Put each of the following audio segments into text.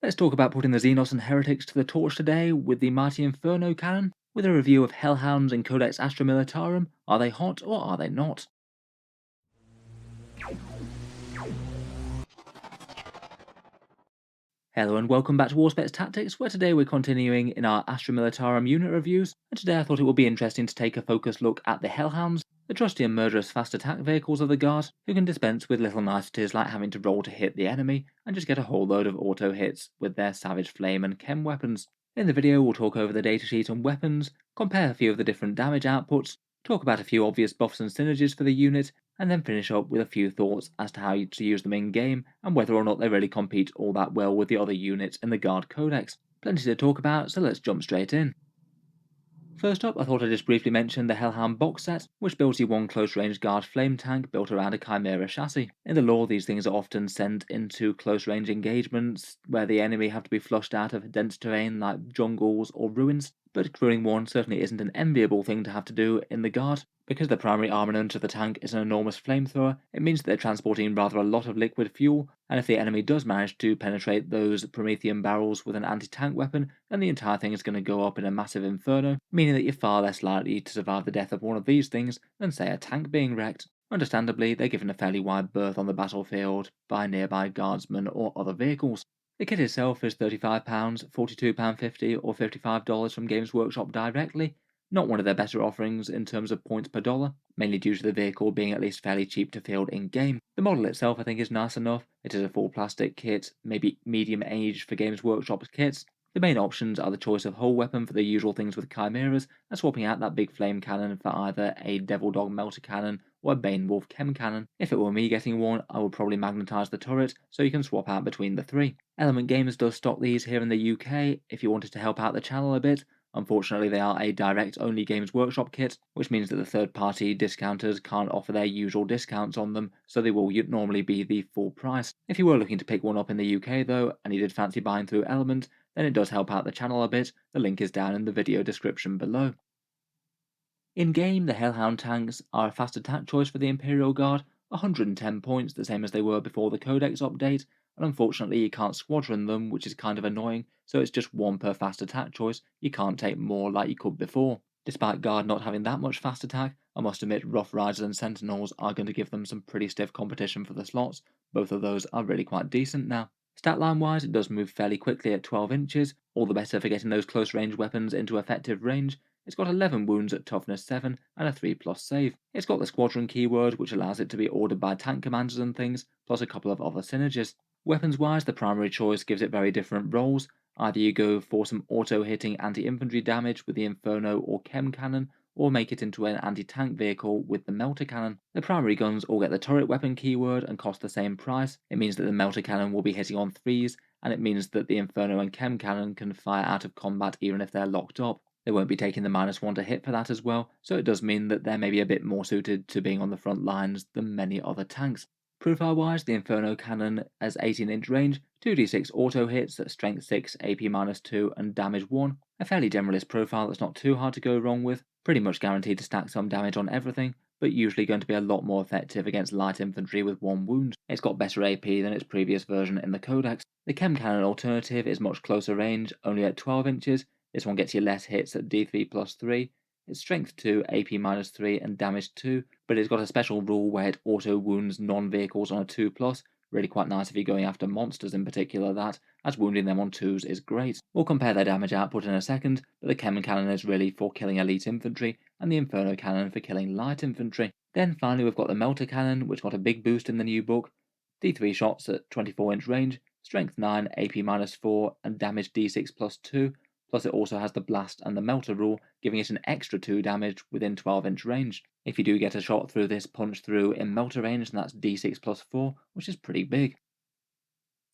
Let's talk about putting the Xenos and Heretics to the torch today with the mighty Inferno cannon, with a review of Hellhounds and Codex Astra Militarum. Are they hot or are they not? Hello and welcome back to Auspex Tactics, where today we're continuing in our Astra Militarum unit reviews, and today I thought it would be interesting to take a focused look at the Hellhounds, the trusty and murderous fast attack vehicles of the Guard, who can dispense with little niceties like having to roll to hit the enemy, and just get a whole load of auto hits with their savage flame and chem weapons. In the video we'll talk over the datasheet on weapons, compare a few of the different damage outputs, talk about a few obvious buffs and synergies for the unit, and then finish up with a few thoughts as to how to use them in game and whether or not they really compete all that well with the other units in the Guard Codex. Plenty to talk about, so let's jump straight in. First up, I thought I'd just briefly mention the Hellhound box set, which builds you one close-range Guard flame tank built around a Chimera chassis. In the lore, these things are often sent into close-range engagements, where the enemy have to be flushed out of dense terrain like jungles or ruins, but crewing one certainly isn't an enviable thing to have to do in the Guard. Because the primary armament of the tank is an enormous flamethrower, it means that they're transporting rather a lot of liquid fuel, and if the enemy does manage to penetrate those Promethean barrels with an anti-tank weapon, then the entire thing is going to go up in a massive inferno, meaning that you're far less likely to survive the death of one of these things than, say, a tank being wrecked. Understandably, they're given a fairly wide berth on the battlefield by nearby guardsmen or other vehicles. The kit itself is £35, £42.50 or $55 from Games Workshop directly. Not one of their better offerings in terms of points per dollar, mainly due to the vehicle being at least fairly cheap to field in-game. The model itself I think is nice enough. It is a full plastic kit, maybe medium age for Games Workshop's kits. The main options are the choice of hull weapon for the usual things with chimeras, and swapping out that big flame cannon for either a Devil Dog melter cannon or a Bane Wolf chem cannon. If it were me getting one, I would probably magnetise the turret so you can swap out between the three. Element Games does stock these here in the UK if you wanted to help out the channel a bit. Unfortunately, they are a direct-only Games Workshop kit, which means that the third-party discounters can't offer their usual discounts on them, so they will normally be the full price. If you were looking to pick one up in the UK though, and you did fancy buying through Element, then it does help out the channel a bit. The link is down in the video description below. In-game, the Hellhound tanks are a fast attack choice for the Imperial Guard, 110 points, the same as they were before the Codex update, and unfortunately you can't squadron them, which is kind of annoying, so it's just one per fast attack choice. You can't take more like you could before. Despite Guard not having that much fast attack, I must admit Rough Riders and Sentinels are going to give them some pretty stiff competition for the slots. Both of those are really quite decent now. Statline wise, it does move fairly quickly at 12 inches, all the better for getting those close range weapons into effective range. It's got 11 wounds at toughness 7 and a 3+ save. It's got the squadron keyword, which allows it to be ordered by tank commanders and things, plus a couple of other synergies. Weapons wise, the primary choice gives it very different roles. Either you go for some auto-hitting anti-infantry damage with the Inferno or Chem Cannon, or make it into an anti-tank vehicle with the Melter Cannon. The primary guns all get the turret weapon keyword and cost the same price. It means that the Melter Cannon will be hitting on 3s, and it means that the Inferno and Chem Cannon can fire out of combat even if they're locked up. They won't be taking the -1 to hit for that as well, so it does mean that they're maybe a bit more suited to being on the front lines than many other tanks. Profile wise, the Inferno Cannon has 18-inch range, 2d6 auto hits at strength 6, AP -2, and damage 1. A fairly generalist profile that's not too hard to go wrong with, pretty much guaranteed to stack some damage on everything, but usually going to be a lot more effective against light infantry with 1 wound. It's got better AP than its previous version in the Codex. The Chem Cannon alternative is much closer range, only at 12 inches. This one gets you less hits at D3+3. It's strength 2, AP -3, and damage 2, but it's got a special rule where it auto wounds non-vehicles on a 2+. Really quite nice if you're going after monsters in particular, that, as wounding them on 2s is great. We'll compare their damage output in a second, but the Chem Cannon is really for killing elite infantry, and the Inferno Cannon for killing light infantry. Then finally we've got the Melter Cannon, which got a big boost in the new book. D3 shots at 24-inch range, strength 9, AP -4, and damage D6+2. Plus it also has the blast and the melter rule, giving it an extra 2 damage within 12-inch range. If you do get a shot through this punch through in melter range, then that's D6+4, which is pretty big.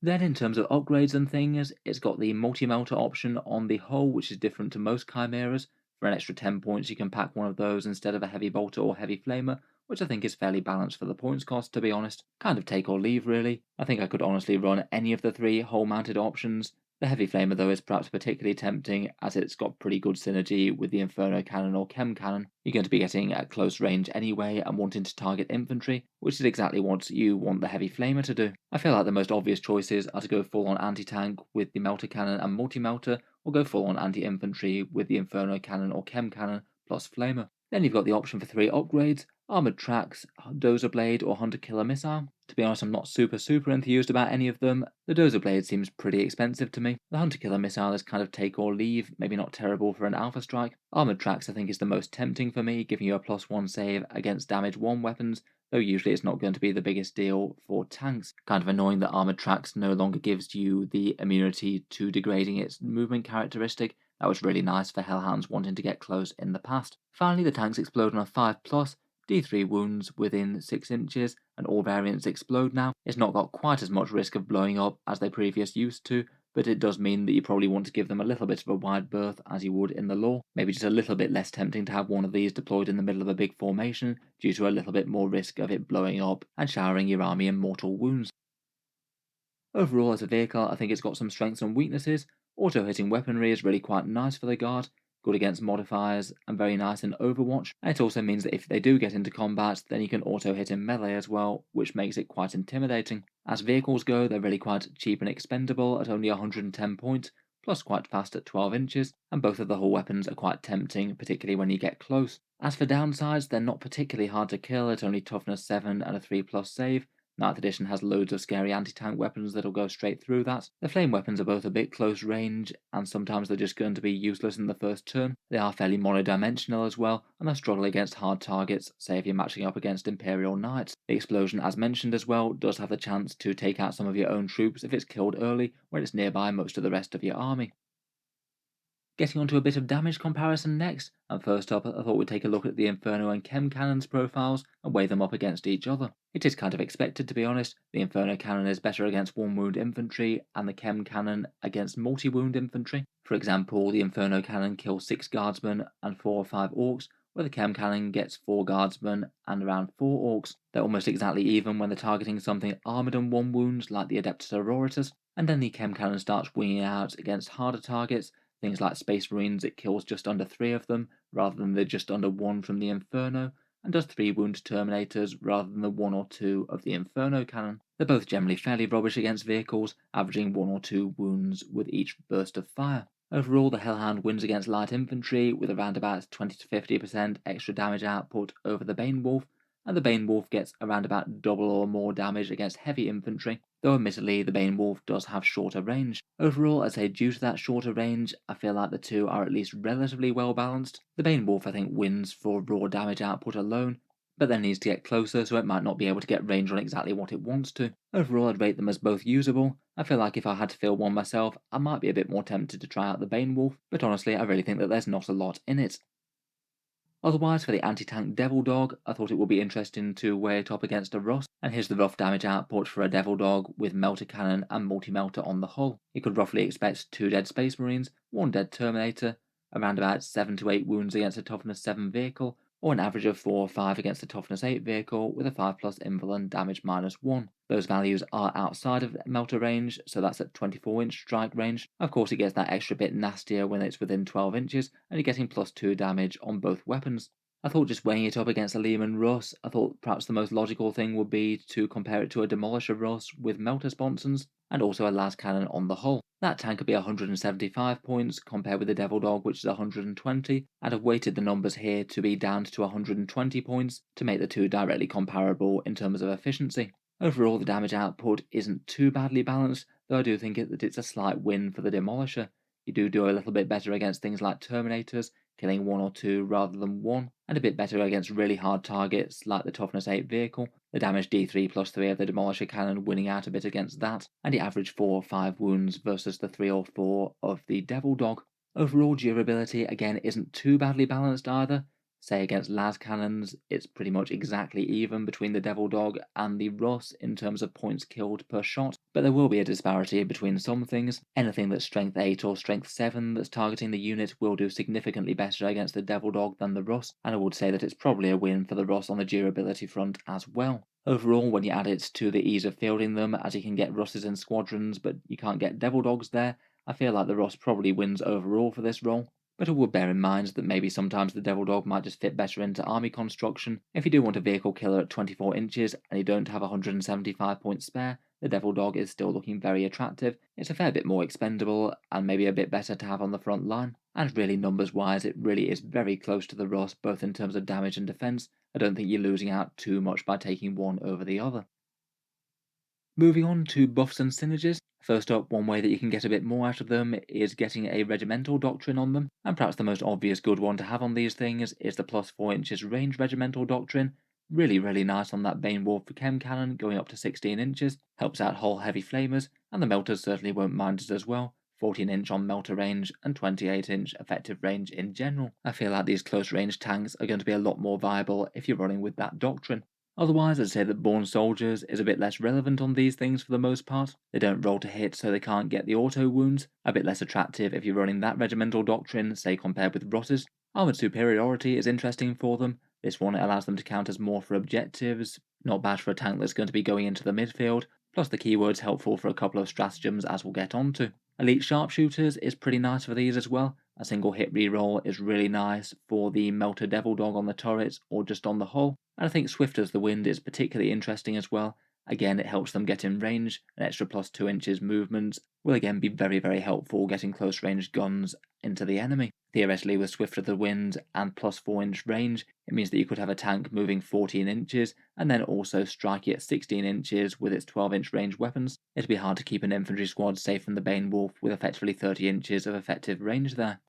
Then in terms of upgrades and things, it's got the multi-melter option on the hull, which is different to most chimeras. For an extra 10 points you can pack one of those instead of a heavy bolter or heavy flamer, which I think is fairly balanced for the points cost, to be honest. Kind of take or leave really. I think I could honestly run any of the 3 hull mounted options. The heavy flamer though is perhaps particularly tempting as it's got pretty good synergy with the Inferno cannon or Chem cannon. You're going to be getting at close range anyway and wanting to target infantry, which is exactly what you want the heavy flamer to do. I feel like the most obvious choices are to go full on anti-tank with the melter cannon and multi-melter, or go full on anti-infantry with the Inferno cannon or Chem cannon plus flamer. Then you've got the option for 3 upgrades: armoured tracks, dozer blade, or hunter killer missile. To be honest, I'm not super enthused about any of them. The dozer blade seems pretty expensive to me. The hunter killer missile is kind of take or leave, maybe not terrible for an alpha strike. Armoured tracks I think is the most tempting for me, giving you a +1 save against damage 1 weapons, though usually it's not going to be the biggest deal for tanks. Kind of annoying that armoured tracks no longer gives you the immunity to degrading its movement characteristic. That was really nice for Hellhounds wanting to get close in the past. Finally, the tanks explode on a 5+, D3 wounds within 6 inches, and all variants explode now. It's not got quite as much risk of blowing up as they previously used to, but it does mean that you probably want to give them a little bit of a wide berth as you would in the lore. Maybe just a little bit less tempting to have one of these deployed in the middle of a big formation due to a little bit more risk of it blowing up and showering your army in mortal wounds. Overall, as a vehicle, I think it's got some strengths and weaknesses. Auto-hitting weaponry is really quite nice for the guard, good against modifiers, and very nice in Overwatch. And it also means that if they do get into combat, then you can auto-hit in melee as well, which makes it quite intimidating. As vehicles go, they're really quite cheap and expendable at only 110 points, plus quite fast at 12 inches, and both of the hull weapons are quite tempting, particularly when you get close. As for downsides, they're not particularly hard to kill at only toughness 7 and a 3+ save. 9th edition has loads of scary anti-tank weapons that'll go straight through that. The flame weapons are both a bit close range, and sometimes they're just going to be useless in the first turn. They are fairly monodimensional as well, and they'll struggle against hard targets, say if you're matching up against Imperial Knights. The explosion, as mentioned as well, does have the chance to take out some of your own troops if it's killed early, when it's nearby most of the rest of your army. Getting onto a bit of damage comparison next, and first up I thought we'd take a look at the Inferno and Chem Cannon's profiles and weigh them up against each other. It is kind of expected, to be honest. The Inferno Cannon is better against 1 wound infantry and the Chem Cannon against multi-wound infantry. For example, the Inferno Cannon kills 6 guardsmen and 4 or 5 orcs, where the Chem Cannon gets 4 guardsmen and around 4 orcs. They're almost exactly even when they're targeting something armoured and 1 wounds like the Adeptus Auroritas, and then the Chem Cannon starts winging out against harder targets. Things like Space Marines, it kills just under 3 of them, rather than the just under 1 from the Inferno, and does 3 wound Terminators rather than the 1 or 2 of the Inferno cannon. They're both generally fairly rubbish against vehicles, averaging 1 or 2 wounds with each burst of fire. Overall, the Hellhound wins against light infantry with around about 20 to 50% extra damage output over the Bane Wolf, and the Bane Wolf gets around about double or more damage against heavy infantry, though admittedly the Bane Wolf does have shorter range. Overall, I'd say due to that shorter range, I feel like the two are at least relatively well balanced. The Bane Wolf I think wins for raw damage output alone, but then needs to get closer so it might not be able to get range on exactly what it wants to. Overall, I'd rate them as both usable. I feel like if I had to fill one myself, I might be a bit more tempted to try out the Bane Wolf, but honestly I really think that there's not a lot in it. Otherwise, for the anti-tank Devil Dog, I thought it would be interesting to weigh it up against a Russ, and here's the rough damage output for a Devil Dog with Melter Cannon and Multi-Melter on the hull. You could roughly expect 2 dead Space Marines, 1 dead Terminator, around about 7 to 8 wounds against a toughness 7 vehicle, or an average of 4 or 5 against a toughness 8 vehicle with a 5+ invul and damage -1. Those values are outside of melter range, so that's at 24-inch strike range. Of course it gets that extra bit nastier when it's within 12 inches, and you're getting +2 damage on both weapons. I thought just weighing it up against a Lehman Russ, I thought perhaps the most logical thing would be to compare it to a Demolisher Russ with melter sponsons, and also a las cannon on the hull. That tank could be 175 points compared with the Devil Dog, which is 120, and I've weighted the numbers here to be down to 120 points to make the two directly comparable in terms of efficiency. Overall, the damage output isn't too badly balanced, though I do think that it's a slight win for the Demolisher. You do a little bit better against things like Terminators, killing 1 or 2 rather than 1, and a bit better against really hard targets like the Toughness 8 vehicle, the damage D3+3 of the Demolisher cannon winning out a bit against that, and the average 4 or 5 wounds versus the 3 or 4 of the Devil Dog. Overall durability again isn't too badly balanced either. Say against las cannons, it's pretty much exactly even between the Devil Dog and the Russ in terms of points killed per shot, but there will be a disparity between some things. Anything that's strength 8 or strength 7 that's targeting the unit will do significantly better against the Devil Dog than the Russ, and I would say that it's probably a win for the Russ on the durability front as well. Overall, when you add it to the ease of fielding them, as you can get Russes in squadrons but you can't get Devil Dogs there, I feel like the Ross probably wins overall for this role, but I would bear in mind that maybe sometimes the Devil Dog might just fit better into army construction. If you do want a vehicle killer at 24 inches and you don't have 175 points spare, the Devil Dog is still looking very attractive. It's a fair bit more expendable and maybe a bit better to have on the front line. And really, numbers wise, it really is very close to the Ross, both in terms of damage and defense. I don't think you're losing out too much by taking one over the other. Moving on to buffs and synergies. First up, one way that you can get a bit more out of them is getting a regimental doctrine on them, and perhaps the most obvious good one to have on these things is the plus 4 inches range regimental doctrine. Really nice on that Bane Wolf Chem Cannon going up to 16 inches, helps out hull heavy flamers, and the melters certainly won't mind it as well. 14 inch on melter range and 28 inch effective range in general. I feel like these close range tanks are going to be a lot more viable if you're running with that doctrine. Otherwise, I'd say that Born Soldiers is a bit less relevant on these things for the most part. They don't roll to hit, so they can't get the auto wounds. A bit less attractive if you're running that regimental doctrine, say compared with Rotters. Armoured Superiority is interesting for them. This one allows them to count as more for objectives. Not bad for a tank that's going to be going into the midfield. Plus the keyword's helpful for a couple of stratagems as we'll get onto. Elite Sharpshooters is pretty nice for these as well. A single hit reroll is really nice for the Melter Devil Dog on the turrets or just on the hull. And I think Swift as the Wind is particularly interesting as well. Again, it helps them get in range. An extra plus 2 inches movement will again be very helpful getting close range guns into the enemy. Theoretically, with Swift of the Wind and plus 4 inch range, it means that you could have a tank moving 14 inches and then also strike it at 16 inches with its 12 inch range weapons. It'd be hard to keep an infantry squad safe from the Bane Wolf with effectively 30 inches of effective range there.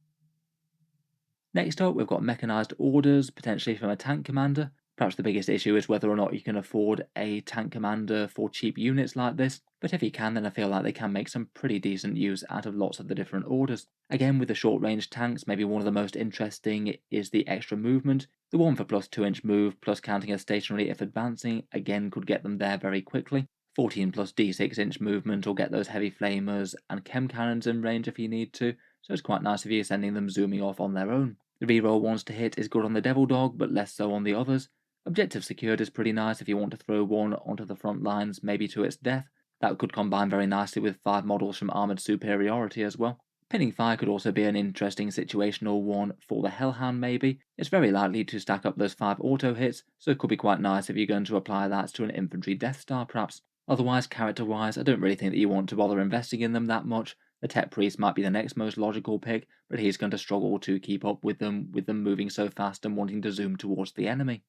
Next up, we've got mechanised orders, potentially from a tank commander. Perhaps the biggest issue is whether or not you can afford a tank commander for cheap units like this, but if you can, then I feel like they can make some pretty decent use out of lots of the different orders. Again, with the short range tanks, maybe one of the most interesting is the extra movement. The one for plus 2 inch move, plus counting as stationary if advancing, again could get them there very quickly. 14 plus d6 inch movement will get those heavy flamers and chem cannons in range if you need to, so it's quite nice if you're sending them zooming off on their own. The reroll ones to hit is good on the Devil Dog, but less so on the others. Objective secured is pretty nice if you want to throw one onto the front lines, maybe to its death. That could combine very nicely with 5 models from Armoured Superiority as well. Pinning fire could also be an interesting situational one for the Hellhound maybe. It's very likely to stack up those 5 auto hits, so it could be quite nice if you're going to apply that to an infantry Death Star perhaps. Otherwise, character-wise, I don't really think that you want to bother investing in them that much. The Tech Priest might be the next most logical pick, but he's going to struggle to keep up with them moving so fast and wanting to zoom towards the enemy.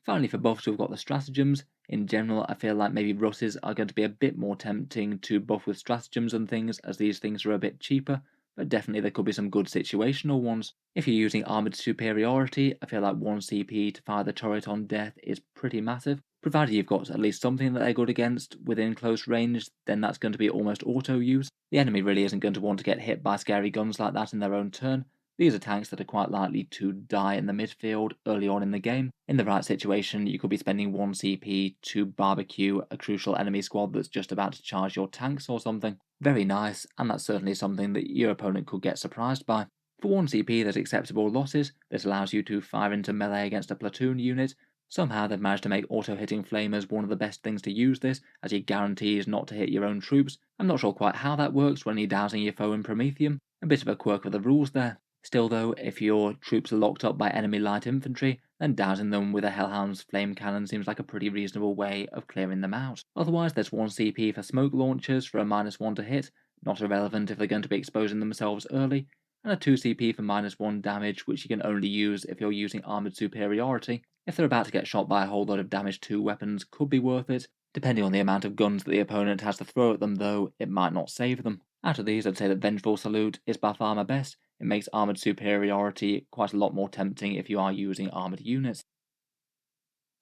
Finally, for buffs, we've got the stratagems. In general, I feel like maybe Russes are going to be a bit more tempting to buff with stratagems and things, as these things are a bit cheaper, but definitely there could be some good situational ones. If you're using Armoured Superiority, I feel like 1 CP to fire the turret on death is pretty massive. Provided you've got at least something that they're good against within close range, then that's going to be almost auto use. The enemy really isn't going to want to get hit by scary guns like that in their own turn. These are tanks that are quite likely to die in the midfield early on in the game. In the right situation, you could be spending 1 CP to barbecue a crucial enemy squad that's just about to charge your tanks or something. Very nice, and that's certainly something that your opponent could get surprised by. For 1 CP, there's acceptable losses. This allows you to fire into melee against a platoon unit. Somehow they've managed to make auto-hitting flamers one of the best things to use this, as it guarantees not to hit your own troops. I'm not sure quite how that works when you're dousing your foe in Promethium. A bit of a quirk of the rules there. Still though, if your troops are locked up by enemy light infantry, then dousing them with a Hellhound's flame cannon seems like a pretty reasonable way of clearing them out. Otherwise, there's 1 CP for smoke launchers for a -1 to hit, not irrelevant if they're going to be exposing themselves early, and a 2 CP for -1 damage, which you can only use if you're using Armoured Superiority. If they're about to get shot by a whole lot of damage 2 weapons, could be worth it. Depending on the amount of guns that the opponent has to throw at them though, it might not save them. Out of these, I'd say that Vengeful Salute is by far my best. It makes Armoured Superiority quite a lot more tempting if you are using armoured units.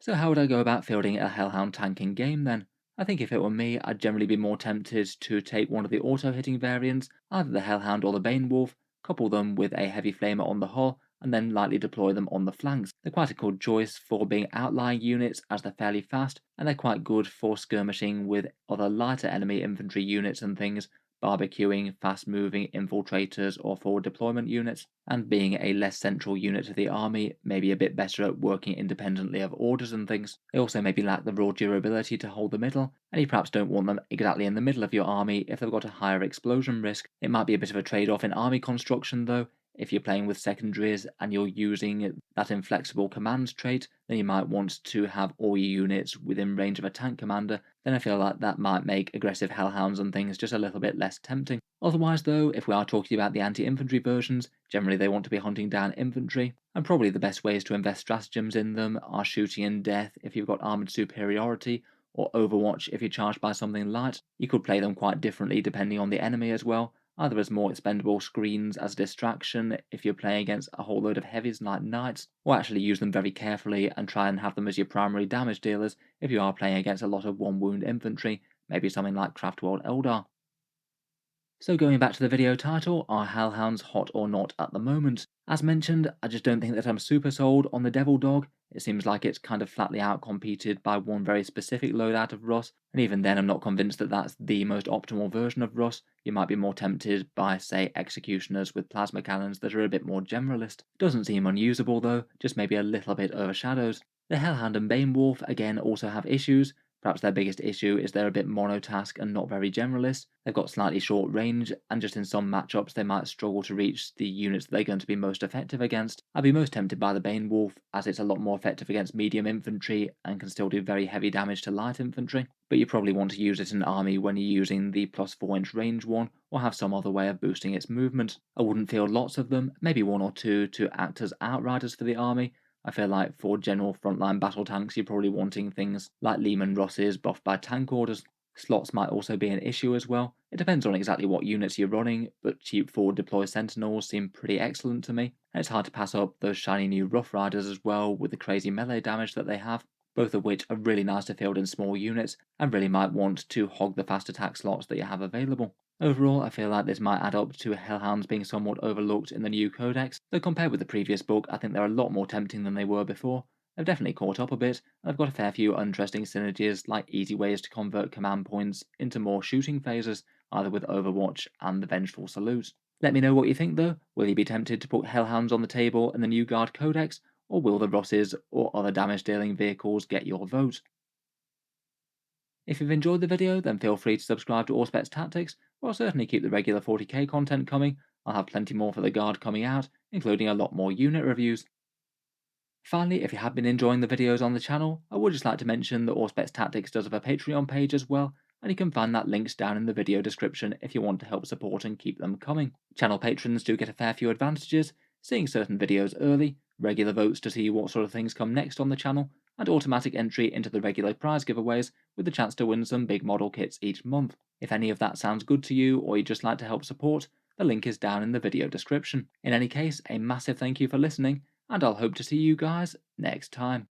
So how would I go about fielding a Hellhound tank in game then? I think if it were me, I'd generally be more tempted to take one of the auto-hitting variants, either the Hellhound or the Bane Wolf, couple them with a heavy flamer on the hull, and then lightly deploy them on the flanks. They're quite a cool choice for being outlying units as they're fairly fast, and they're quite good for skirmishing with other lighter enemy infantry units and things barbecuing, fast-moving infiltrators or forward deployment units, and being a less central unit to the army, maybe a bit better at working independently of orders and things. They also maybe lack the raw durability to hold the middle, and you perhaps don't want them exactly in the middle of your army if they've got a higher explosion risk. It might be a bit of a trade-off in army construction though. If you're playing with secondaries and you're using that inflexible commands trait, then you might want to have all your units within range of a tank commander. Then I feel like that might make aggressive hellhounds and things just a little bit less tempting. Otherwise though, if we are talking about the anti-infantry versions, generally they want to be hunting down infantry, and probably the best ways to invest stratagems in them are shooting and death if you've got armoured superiority, or Overwatch if you're charged by something light. You could play them quite differently depending on the enemy as well, either as more expendable screens as a distraction if you're playing against a whole load of heavies like knights, or actually use them very carefully and try and have them as your primary damage dealers if you are playing against a lot of one wound infantry, maybe something like Craftworld Eldar. So going back to the video title, are Hellhounds hot or not at the moment? As mentioned, I just don't think that I'm super sold on the Devil Dog. It seems like it's kind of flatly outcompeted by one very specific loadout of Russ, and even then I'm not convinced that that's the most optimal version of Russ. You might be more tempted by, say, Executioners with plasma cannons that are a bit more generalist. Doesn't seem unusable though, just maybe a little bit overshadowed. The Hellhound and Banewolf again also have issues. Perhaps their biggest issue is they're a bit monotask and not very generalist. They've got slightly short range, and just in some matchups they might struggle to reach the units that they're going to be most effective against. I'd be most tempted by the Banewolf, as it's a lot more effective against medium infantry and can still do very heavy damage to light infantry, but you probably want to use it in an army when you're using the plus 4-inch range one, or have some other way of boosting its movement. I wouldn't field lots of them, maybe one or two to act as outriders for the army. I feel like for general frontline battle tanks, you're probably wanting things like Lehman Russes buffed by tank orders. Slots might also be an issue as well. It depends on exactly what units you're running, but cheap forward deploy sentinels seem pretty excellent to me, and it's hard to pass up those shiny new Rough Riders as well with the crazy melee damage that they have, both of which are really nice to field in small units and really might want to hog the fast attack slots that you have available. Overall, I feel like this might add up to Hellhounds being somewhat overlooked in the new Codex, though compared with the previous book, I think they're a lot more tempting than they were before. They've definitely caught up a bit, and they've got a fair few interesting synergies, like easy ways to convert command points into more shooting phases, either with Overwatch and the Vengeful Salute. Let me know what you think though. Will you be tempted to put Hellhounds on the table in the new Guard Codex, or will the Rosses or other damage dealing vehicles get your vote? If you've enjoyed the video, then feel free to subscribe to Auspex Tactics, or I'll certainly keep the regular 40k content coming. I'll have plenty more for the Guard coming out, including a lot more unit reviews. Finally, if you have been enjoying the videos on the channel, I would just like to mention that Auspex Tactics does have a Patreon page as well, and you can find that links down in the video description if you want to help support and keep them coming. Channel patrons do get a fair few advantages, seeing certain videos early, regular votes to see what sort of things come next on the channel, and automatic entry into the regular prize giveaways with the chance to win some big model kits each month. If any of that sounds good to you, or you'd just like to help support, the link is down in the video description. In any case, a massive thank you for listening, and I'll hope to see you guys next time.